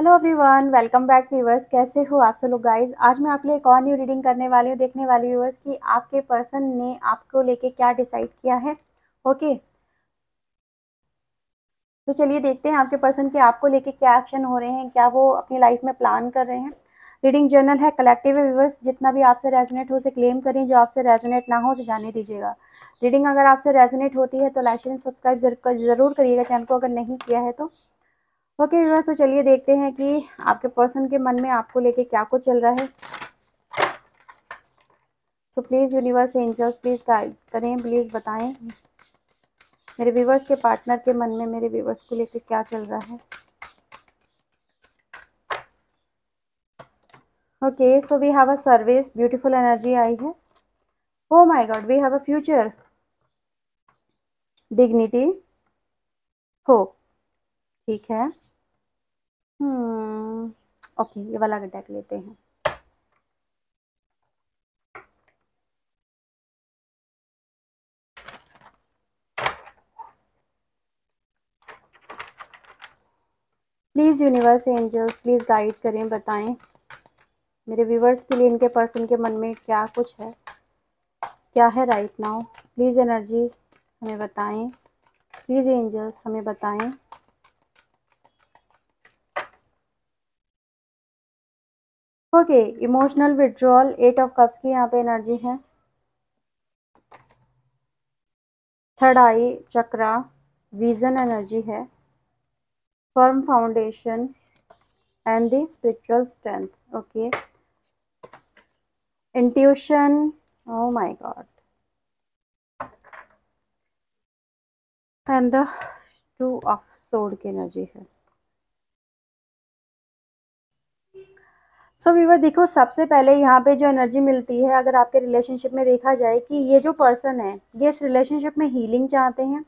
Hello everyone, welcome back viewers. कैसे हो आप सब लोग गाइस। आज मैं आपके लिए एक और न्यू रीडिंग करने वाली हूँ। देखने वाली व्यूअर्स कि आपके पर्सन ने आपको लेके क्या डिसाइड किया है। ओके, तो चलिए देखते हैं आपके पर्सन के आपको लेके क्या एक्शन हो रहे हैं, क्या वो अपनी लाइफ में प्लान कर रहे हैं। रीडिंग जर्नल है, कलेक्टिव है व्यूअर्स। जितना भी आपसे रेजोनेट हो उसे क्लेम करें, जो आपसे रेजोनेट ना हो उसे जाने दीजिएगा। रीडिंग अगर आपसे रेजोनेट होती है तो लाइक एंड सब्सक्राइब जरूर करिएगा चैनल को, अगर नहीं किया है तो। ओके व्यूअर्स, तो चलिए देखते हैं कि आपके पर्सन के मन में आपको लेके क्या कुछ चल रहा है। So please universe angels please guide करें, प्लीज़ बताएं मेरे व्यूवर्स के पार्टनर के मन में मेरे व्यूवर्स को लेके क्या चल रहा है। Okay, so we have a service, beautiful energy आई है। Oh my god, we have a future, dignity, hope. ठीक है। ओके, ये वाला डेक लेते हैं। Please universe angels please guide करें, बताएं मेरे व्यूवर्स के लिए इनके पर्सन के मन में क्या कुछ है, क्या है राइट नाउ। प्लीज़ एनर्जी हमें बताएं, प्लीज़ एंजल्स हमें बताएं। Okay, emotional withdrawal, 8 of cups की यहाँ पे एनर्जी है। थर्ड आई चक्रा, विजन एनर्जी है। Firm foundation and the spiritual strength. Okay, intuition, O my God, and the 2 of sword की एनर्जी है। सो व्यूअर देखो, सबसे पहले यहाँ पे जो एनर्जी मिलती है, अगर आपके रिलेशनशिप में देखा जाए कि ये जो पर्सन है ये इस रिलेशनशिप में हीलिंग चाहते हैं,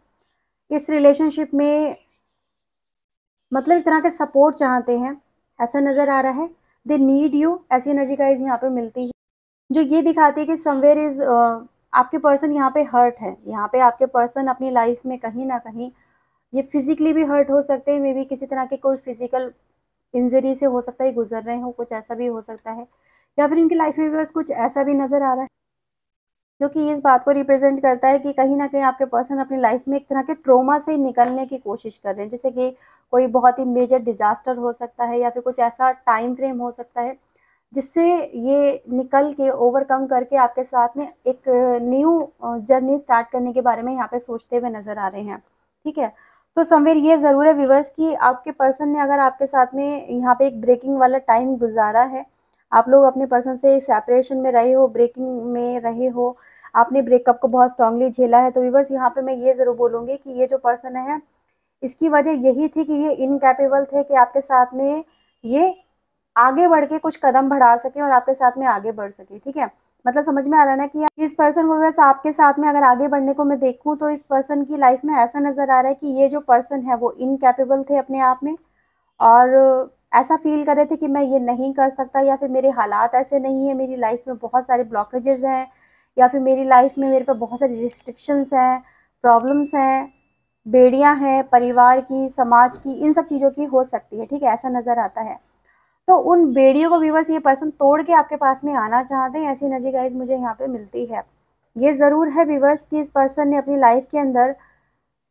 इस रिलेशनशिप में मतलब एक तरह के सपोर्ट चाहते हैं, ऐसा नज़र आ रहा है। दे नीड यू, ऐसी एनर्जी का यहाँ पे मिलती है, जो ये दिखाती है कि समवेयर इज आपके पर्सन यहाँ पे हर्ट है। यहाँ पे आपके पर्सन अपनी लाइफ में कहीं ना कहीं ये फिजिकली भी हर्ट हो सकते हैं, मे बी किसी तरह के कोई फिजिकल इंजरी से हो सकता है गुजर रहे हो, कुछ ऐसा भी हो सकता है। या फिर इनकी लाइफ में बस कुछ ऐसा भी नज़र आ रहा है जो कि इस बात को रिप्रेजेंट करता है कि कहीं ना कहीं आपके पर्सन अपनी लाइफ में एक तरह के ट्रोमा से निकलने की कोशिश कर रहे हैं, जैसे कि कोई बहुत ही मेजर डिजास्टर हो सकता है या फिर कुछ ऐसा टाइम फ्रेम हो सकता है जिससे ये निकल के ओवरकम करके आपके साथ में एक न्यू जर्नी स्टार्ट करने के बारे में यहाँ पे सोचते हुए नजर आ रहे हैं। ठीक है, तो समवेयर ये ज़रूर है व्यूवर्स कि आपके पर्सन ने अगर आपके साथ में यहाँ पे एक ब्रेकिंग वाला टाइम गुजारा है, आप लोग अपने पर्सन से सेपरेशन में रहे हो, ब्रेकिंग में रहे हो, आपने ब्रेकअप को बहुत स्ट्रांगली झेला है, तो व्यूवर्स यहाँ पे मैं ये ज़रूर बोलूँगी कि ये जो पर्सन है इसकी वजह यही थी कि ये इनकैपेबल थे कि आपके साथ में ये आगे बढ़ के कुछ कदम बढ़ा सके और आपके साथ में आगे बढ़ सके। ठीक है, मतलब समझ में आ रहा है ना कि इस पर्सन को बस आपके साथ में अगर आगे बढ़ने को मैं देखूं तो इस पर्सन की लाइफ में ऐसा नजर आ रहा है कि ये जो पर्सन है वो इनकैपेबल थे अपने आप में, और ऐसा फील कर रहे थे कि मैं ये नहीं कर सकता, या फिर मेरे हालात ऐसे नहीं है, मेरी लाइफ में बहुत सारे ब्लॉकेजेस हैं, या फिर मेरी लाइफ में मेरे पे बहुत सारी रिस्ट्रिक्शंस हैं, प्रॉब्लम्स हैं, बेड़ियां हैं परिवार की, समाज की, इन सब चीज़ों की हो सकती है। ठीक है, ऐसा नज़र आता है। तो उन बेड़ियों को व्यूवर्स ये पर्सन तोड़ के आपके पास में आना चाहते हैं, ऐसी एनर्जी गाइज मुझे यहाँ पे मिलती है। ये ज़रूर है व्यूवर्स कि इस पर्सन ने अपनी लाइफ के अंदर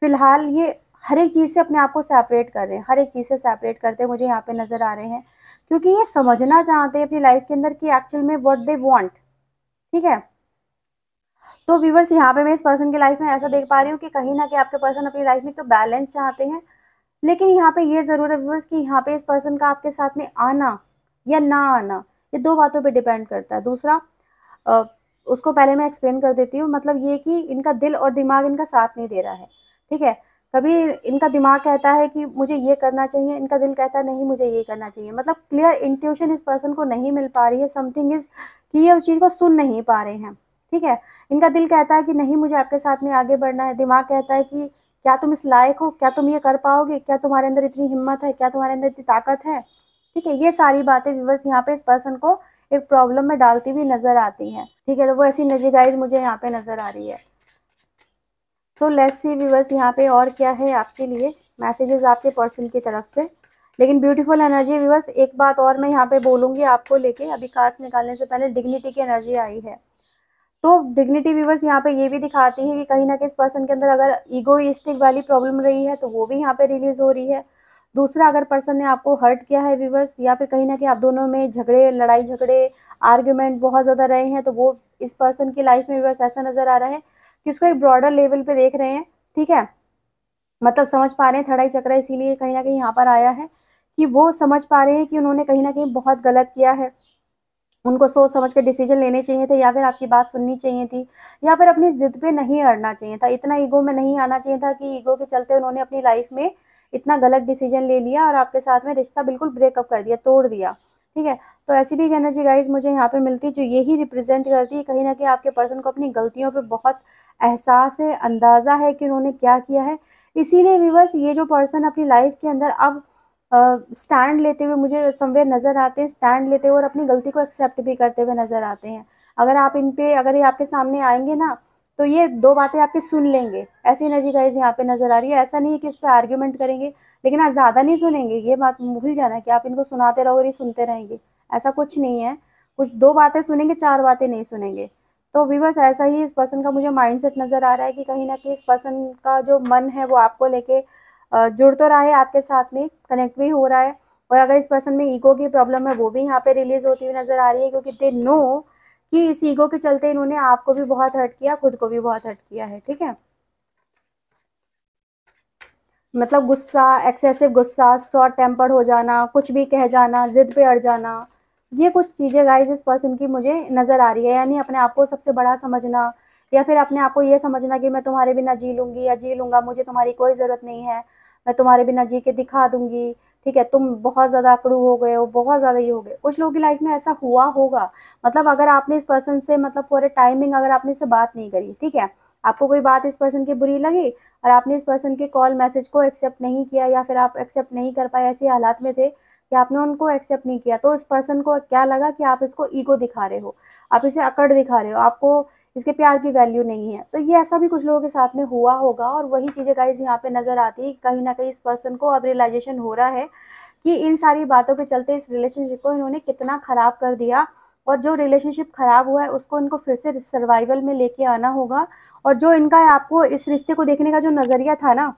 फिलहाल ये हर एक चीज़ से अपने आप को सेपरेट कर रहे हैं, हर एक चीज़ से सेपरेट करते मुझे यहाँ पे नज़र आ रहे हैं, क्योंकि ये समझना चाहते हैं अपनी लाइफ के अंदर कि एक्चुअल में व्हाट दे वांट। ठीक है, तो व्यूवर्स यहाँ पे मैं इस पर्सन की लाइफ में ऐसा देख पा रही हूँ कि कहीं ना कहीं आपके पर्सन अपनी लाइफ में तो बैलेंस चाहते हैं, लेकिन यहाँ पे ये ज़रूर है व्यूअर्स कि यहाँ पे इस पर्सन का आपके साथ में आना या ना आना ये दो बातों पे डिपेंड करता है। दूसरा, अ, उसको पहले मैं एक्सप्लेन कर देती हूँ, मतलब ये कि इनका दिल और दिमाग इनका साथ नहीं दे रहा है। ठीक है, कभी इनका दिमाग कहता है कि मुझे ये करना चाहिए, इनका दिल कहता है नहीं मुझे ये करना चाहिए, मतलब क्लियर इंट्यूशन इस पर्सन को नहीं मिल पा रही है। समथिंग इज कि ये उस चीज़ को सुन नहीं पा रहे हैं। ठीक है, इनका दिल कहता है कि नहीं मुझे आपके साथ में आगे बढ़ना है, दिमाग कहता है कि क्या तुम इस लायक हो, क्या तुम ये कर पाओगे, क्या तुम्हारे अंदर इतनी हिम्मत है, क्या तुम्हारे अंदर इतनी ताकत है। ठीक है, ये सारी बातें व्यूवर्स यहाँ पे इस पर्सन को एक प्रॉब्लम में डालती हुई नजर आती हैं। ठीक है, तो वो ऐसी एनर्जी गाइज मुझे यहाँ पे नजर आ रही है। सो लेट्स सी व्यूवर्स यहाँ पे और क्या है आपके लिए मैसेजेस आपके पर्सन की तरफ से। लेकिन ब्यूटीफुल एनर्जी व्यूअर्स, एक बात और मैं यहाँ पे बोलूँगी आपको लेके, अभी कार्ड्स निकालने से पहले डिग्निटी की एनर्जी आई है। तो डिग्निटी व्यूअर्स यहाँ पे ये भी दिखाती है कि कहीं ना कहीं इस पर्सन के अंदर अगर ईगोइस्टिक वाली प्रॉब्लम रही है तो वो भी यहाँ पे रिलीज हो रही है। दूसरा, अगर पर्सन ने आपको हर्ट किया है व्यूअर्स, या फिर कहीं ना कहीं आप दोनों में झगड़े, लड़ाई झगड़े, आर्ग्यूमेंट बहुत ज़्यादा रहे हैं, तो वो इस पर्सन की लाइफ में व्यूअर्स ऐसा नज़र आ रहा है कि उसको एक ब्रॉडर लेवल पे देख रहे हैं। ठीक है, मतलब समझ पा रहे हैं थड़ाई चक्रा, इसीलिए कहीं ना कहीं यहाँ पर आया है कि वो समझ पा रहे हैं कि उन्होंने कहीं ना कहीं बहुत गलत किया है। उनको सोच समझ के डिसीजन लेने चाहिए थे, या फिर आपकी बात सुननी चाहिए थी, या फिर अपनी जिद पे नहीं अड़ना चाहिए था, इतना ईगो में नहीं आना चाहिए था कि ईगो के चलते उन्होंने अपनी लाइफ में इतना गलत डिसीजन ले लिया और आपके साथ में रिश्ता बिल्कुल ब्रेकअप कर दिया, तोड़ दिया। ठीक है, तो ऐसी भी एनर्जी गाइज मुझे यहाँ पे मिलती है जो यही रिप्रेजेंट करती है कहीं ना कहीं आपके पर्सन को अपनी गलतियों पे बहुत एहसास है, अंदाजा है कि उन्होंने क्या किया है। इसीलिए व्यूअर्स, ये जो पर्सन अपनी लाइफ के अंदर अब स्टैंड लेते हुए मुझे समवेयर नज़र आते हैं, स्टैंड लेते हुए और अपनी गलती को एक्सेप्ट भी करते हुए नज़र आते हैं। अगर आप इन पे, अगर ये आपके सामने आएंगे ना, तो ये दो बातें आपकी सुन लेंगे, ऐसी एनर्जी गाइज यहाँ पे नज़र आ रही है। ऐसा नहीं है कि उस पर आर्ग्यूमेंट करेंगे, लेकिन आप ज़्यादा नहीं सुनेंगे, ये बात भूल जाना कि आप इनको सुनाते रहो और ये सुनते रहेंगे, ऐसा कुछ नहीं है। कुछ दो बातें सुनेंगे, चार बातें नहीं सुनेंगे। तो व्यूअर्स, ऐसा ही इस पर्सन का मुझे माइंडसेट नज़र आ रहा है कि कहीं ना कहीं इस पर्सन का जो मन है वो आपको लेके जुड़ तो रहा है, आपके साथ में कनेक्ट भी हो रहा है। और अगर इस पर्सन में ईगो की प्रॉब्लम है वो भी यहाँ पे रिलीज होती हुई नजर आ रही है, क्योंकि दे नो कि इस ईगो के चलते इन्होंने आपको भी बहुत हर्ट किया, खुद को भी बहुत हर्ट किया है। ठीक है, मतलब गुस्सा, एक्सेसिव गुस्सा, शॉर्ट टेम्पर्ड हो जाना, कुछ भी कह जाना, जिद पे अड़ जाना, ये कुछ चीज़ें गाइज इस पर्सन की मुझे नज़र आ रही है। यानी अपने आप को सबसे बड़ा समझना, या फिर अपने आप को ये समझना कि मैं तुम्हारे बिना जी लूँगी या जी लूँगा, मुझे तुम्हारी कोई ज़रूरत नहीं है, मैं तुम्हारे बिना जी के दिखा दूँगी। ठीक है, तुम बहुत ज़्यादा अकड़ू हो गए हो, बहुत ज़्यादा ये हो गए। कुछ लोगों की लाइफ में ऐसा हुआ होगा, मतलब अगर आपने इस पर्सन से, मतलब फॉर अ टाइमिंग अगर आपने इससे बात नहीं करी, ठीक है, आपको कोई बात इस पर्सन की बुरी लगी और आपने इस पर्सन के कॉल मैसेज को एक्सेप्ट नहीं किया, या फिर आप एक्सेप्ट नहीं कर पाए, ऐसे हालात में थे कि आपने उनको एक्सेप्ट नहीं किया, तो इस पर्सन को क्या लगा कि आप इसको ईगो दिखा रहे हो, आप इसे अकड़ दिखा रहे हो, आपको इसके प्यार की वैल्यू नहीं है। तो ये ऐसा भी कुछ लोगों के साथ में हुआ होगा, और वही चीज़ें गाइज यहाँ पे नज़र आती है कि कहीं ना कहीं इस पर्सन को अब रियलाइजेशन हो रहा है कि इन सारी बातों के चलते इस रिलेशनशिप को इन्होंने कितना ख़राब कर दिया, और जो रिलेशनशिप ख़राब हुआ है उसको इनको फिर से सर्वाइवल में लेके आना होगा। और जो इनका आपको इस रिश्ते को देखने का जो नज़रिया था ना,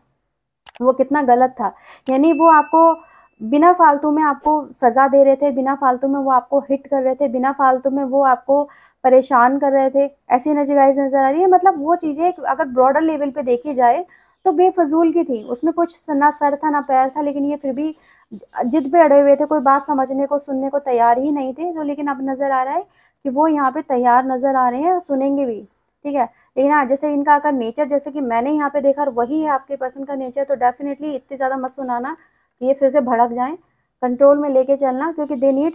वो कितना गलत था। यानी वो आपको बिना फालतू में आपको सज़ा दे रहे थे, बिना फालतू में वो आपको हिट कर रहे थे, बिना फालतू में वो आपको परेशान कर रहे थे। ऐसी एनर्जी गाइस नज़र आ रही है। मतलब वो चीज़ें अगर ब्रॉडर लेवल पे देखी जाए तो बेफजूल की थी, उसमें कुछ ना सर था ना पैर था, लेकिन ये फिर भी जिद पे अड़े हुए थे, कोई बात समझने को, सुनने को तैयार ही नहीं थे। तो लेकिन अब नज़र आ रहा है कि वो यहाँ पे तैयार नज़र आ रहे हैं और सुनेंगे भी। ठीक है, लेकिन हाँ, जैसे इनका अगर नेचर, जैसे कि मैंने यहाँ पे देखा और वही है आपके पर्सन का नेचर, तो डेफिनेटली इतनी ज़्यादा मत सुनाना कि ये फिर से भड़क जाएं। कंट्रोल में लेके चलना, क्योंकि they need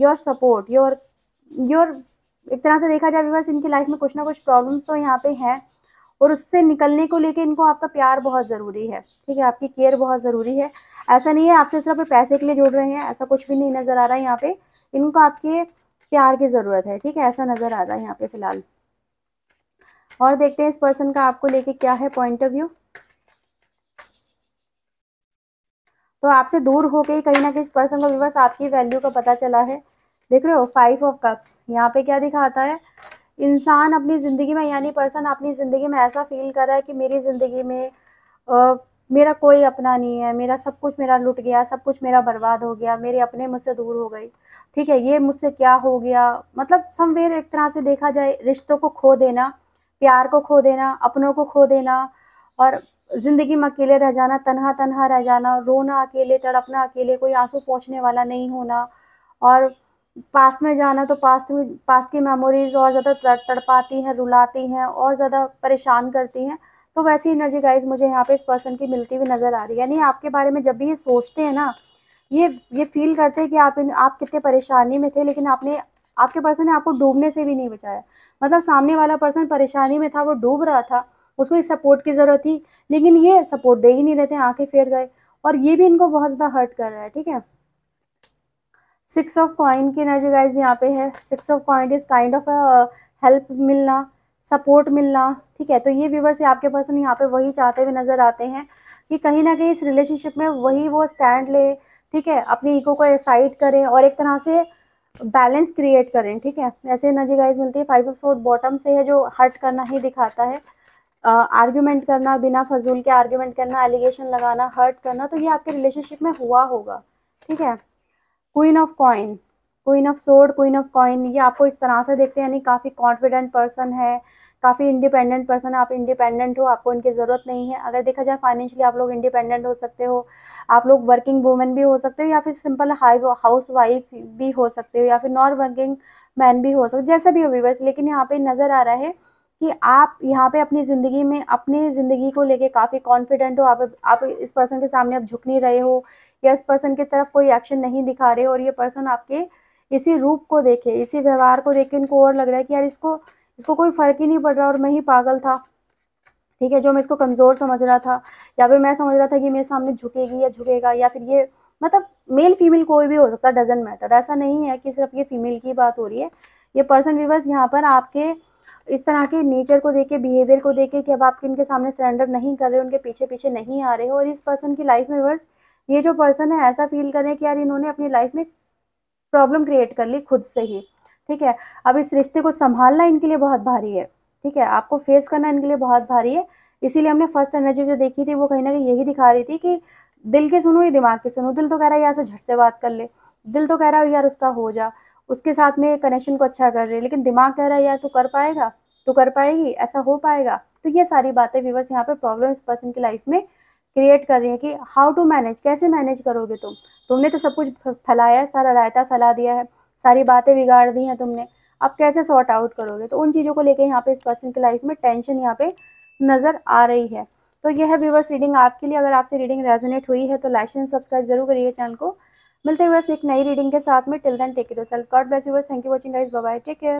your support, your एक तरह से देखा जाए बस इनकी लाइफ में कुछ ना कुछ प्रॉब्लम्स तो यहाँ पे हैं, और उससे निकलने को लेके इनको आपका प्यार बहुत ज़रूरी है। ठीक है, आपकी केयर बहुत ज़रूरी है। ऐसा नहीं है आपसे सिर्फ पैसे के लिए जुड़ रहे हैं, ऐसा कुछ भी नहीं नज़र आ रहा है यहाँ पे। इनको आपके प्यार की ज़रूरत है। ठीक है, ऐसा नज़र आ रहा है यहाँ पे फिलहाल। और देखते हैं इस पर्सन का आपको लेके क्या है पॉइंट ऑफ व्यू। तो आपसे दूर होके ही कहीं ना कहीं इस पर्सन को बस आपकी वैल्यू का पता चला है। देख रहे हो, 5 ऑफ कप्स यहाँ पे क्या दिखाता है, इंसान अपनी ज़िंदगी में, यानी पर्सन अपनी ज़िंदगी में ऐसा फील कर रहा है कि मेरी ज़िंदगी में मेरा कोई अपना नहीं है, मेरा सब कुछ मेरा लुट गया, सब कुछ मेरा बर्बाद हो गया, मेरे अपने मुझसे दूर हो गई। ठीक है, ये मुझसे क्या हो गया, मतलब समवेयर एक तरह से देखा जाए रिश्तों को खो देना, प्यार को खो देना, अपनों को खो देना, और ज़िंदगी में अकेले रह जाना, तन्हा तन्हा रह जाना, रोना अकेले, तड़पना अकेले, कोई आंसू पोंछने वाला नहीं होना, और पास्ट में जाना तो पास्ट की मेमोरीज और ज़्यादा तड़पाती हैं, रुलाती हैं और ज़्यादा परेशान करती हैं। तो वैसी एनर्जी गाइज मुझे यहाँ पे इस पर्सन की मिलती हुई नज़र आ रही है। यानी आपके बारे में जब भी ये सोचते हैं ना, ये फील करते हैं कि आप कितने परेशानी में थे, लेकिन आपके पर्सन ने आपको डूबने से भी नहीं बचाया। मतलब सामने वाला पर्सन परेशानी में था, वो डूब रहा था, उसको इस सपोर्ट की ज़रूरत थी, लेकिन ये सपोर्ट दे ही नहीं रहे थे, आंखें फेर गए, और ये भी इनको बहुत ज़्यादा हर्ट कर रहा है। ठीक है, 6 ऑफ कॉइन की एनर्जी गाइज यहाँ पे है। 6 of coin is kind of help मिलना, सपोर्ट मिलना। ठीक है, तो ये व्यूवर्स से आपके पर्सन यहाँ पे वही चाहते हुए नजर आते हैं कि कहीं ना कहीं इस रिलेशनशिप में वही वो स्टैंड ले। ठीक है, अपनी ईगो को साइड करें और एक तरह से बैलेंस क्रिएट करें। ठीक है, ऐसे एनर्जी गाइस मिलती है। 5 ऑफ सोर्ड बॉटम से है जो हर्ट करना ही दिखाता है, आर्ग्यूमेंट करना, बिना फजूल के आर्ग्यूमेंट करना, एलिगेशन लगाना, हर्ट करना, तो ये आपके रिलेशनशिप में हुआ होगा। ठीक है, queen of coin, queen of sword, queen of coin, ये आपको इस तरह से देखते हैं, यानी काफ़ी कॉन्फिडेंट पर्सन है, काफ़ी इंडिपेंडेंट पर्सन है, आप इंडिपेंडेंट हो, आपको इनकी ज़रूरत नहीं है। अगर देखा जाए फाइनेंशियली आप लोग इंडिपेंडेंट हो सकते हो, आप लोग वर्किंग वूमेन भी हो सकते हो, या फिर सिंपल हाउस वाइफ भी हो सकते हो, या फिर नॉन वर्किंग मैन भी हो सकते हो, जैसा भी हो व्यूअर्स। लेकिन यहाँ पे नज़र आ रहा है कि आप यहाँ पे अपनी ज़िंदगी में, अपनी ज़िंदगी को लेके काफ़ी कॉन्फिडेंट हो, आप इस पर्सन के सामने अब झुक नहीं रहे हो, या इस पर्सन की तरफ कोई एक्शन नहीं दिखा रहे हो, और ये पर्सन आपके इसी रूप को देखे, इसी व्यवहार को देख के इनको और लग रहा है कि यार इसको इसको कोई फ़र्क ही नहीं पड़ रहा और मैं ही पागल था। ठीक है, जो मैं इसको कमज़ोर समझ रहा था, या फिर मैं समझ रहा था कि मेरे सामने झुकेगी या झुकेगा, या फिर ये मतलब मेल फीमेल कोई भी हो सकता है, डजेंट मैटर। ऐसा नहीं है कि सिर्फ ये फीमेल की बात हो रही है। ये पर्सन व्यूअर्स यहाँ पर आपके इस तरह के नेचर को देख के, बिहेवियर को देख के, कि अब आप इनके सामने सरेंडर नहीं कर रहे हो, उनके पीछे पीछे नहीं आ रहे हो, और इस पर्सन की लाइफ में व्यूअर्स ये जो पर्सन है ऐसा फील कर रहे हैं कि यार इन्होंने अपनी लाइफ में प्रॉब्लम क्रिएट कर ली खुद से ही। ठीक है, अब इस रिश्ते को संभालना इनके लिए बहुत भारी है। ठीक है, आपको फेस करना इनके लिए बहुत भारी है। इसीलिए हमने फर्स्ट एनर्जी जो देखी थी वो कहीं ना कहीं यही दिखा रही थी कि दिल की सुनो या दिमाग की सुनो। दिल तो कह रहा है यार से झट से बात कर ले, दिल तो कह रहा है यार उसका हो जा, उसके साथ में कनेक्शन को अच्छा कर रहे, लेकिन दिमाग कह रहा है यार तू कर पाएगा, तू कर पाएगी, ऐसा हो पाएगा। तो ये सारी बातें व्यूअर्स यहाँ पे प्रॉब्लम इस पर्सन की लाइफ में क्रिएट कर रही है कि हाउ टू मैनेज, कैसे मैनेज करोगे तुमने तो सब कुछ फैलाया है, सारा रायता फैला दिया है, सारी बातें बिगाड़ दी हैं तुमने, अब कैसे सॉर्ट आउट करोगे। तो उन चीज़ों को लेके यहाँ पे इस पर्सन की लाइफ में टेंशन यहाँ पे नज़र आ रही है। तो यह है व्यूअर्स रीडिंग आपके लिए। अगर आपसे रीडिंग रेजोनेट हुई है तो लाइक एंड सब्सक्राइब जरूर करिए चैनल को। मिलते हैं व्यूअर्स एक नई रीडिंग के साथ में। Till then take care yourself, God bless you viewers, thank you watching guys, bye bye, take care.